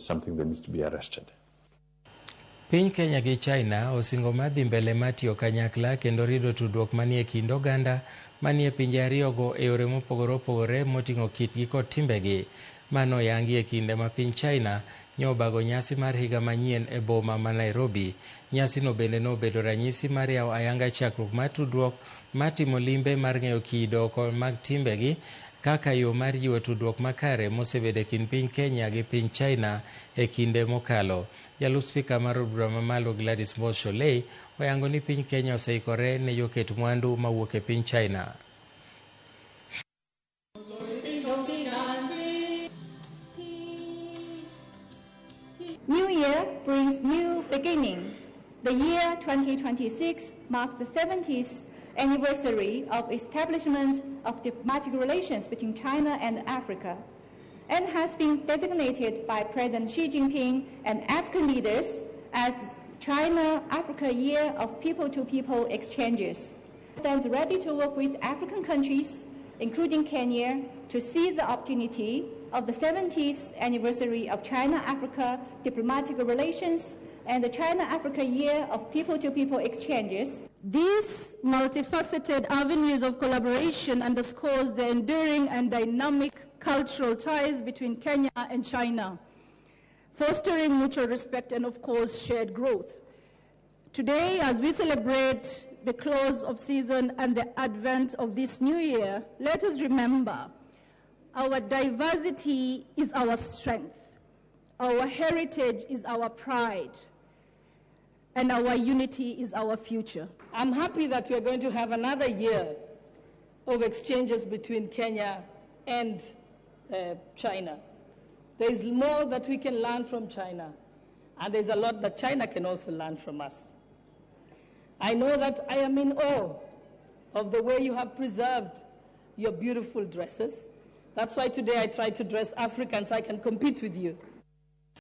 something that needs to be arrested. Piny Kenya gi China osingo madhi mbele matiyo kanyakla kendo rido tudruok manie kind oganda manie pinje ariyogo e yore mopogore opogore moting'o kitgi kod timbegi. Mano yangi e kinde ma piny China nyobago nyasi mar higa manyien e boma ma Nairobi. Nyasi no bende nobedo ranyisi mar yawo ayanga chakruok mar tudruok matimo limbe mar ng'eyo kido kod mag timbegi kaka yo mar jiwo tudruok makare mosebedo e kind piny Kenya gi piny China e kinde mokalo. Jalup spika mar od bura mamalo Gladys Mbowe oyango ni piny Kenya oseikore ne joket mwandu mawuok e piny China. New Year brings new beginning. The year 2026 marks the 70th anniversary of establishment of diplomatic relations between China and Africa, and has been designated by President Xi Jinping and African leaders as China-Africa Year of People-to-People exchanges. We stand ready to work with African countries, including Kenya, to seize the opportunity of the 70th anniversary of China-Africa diplomatic relations and the China-Africa Year of People-to-People exchanges. These multifaceted avenues of collaboration underscores the enduring and dynamic cultural ties between Kenya and China, fostering mutual respect and, of course, shared growth. Today, as we celebrate the close of season and the advent of this new year, let us remember our diversity is our strength, our heritage is our pride, and our unity is our future. I'm happy that we're going to have another year of exchanges between Kenya and China. There is more that we can learn from China, and there's a lot that China can also learn from us. I know that I am in awe of the way you have preserved your beautiful dresses. That's why today I try to dress African so I can compete with you.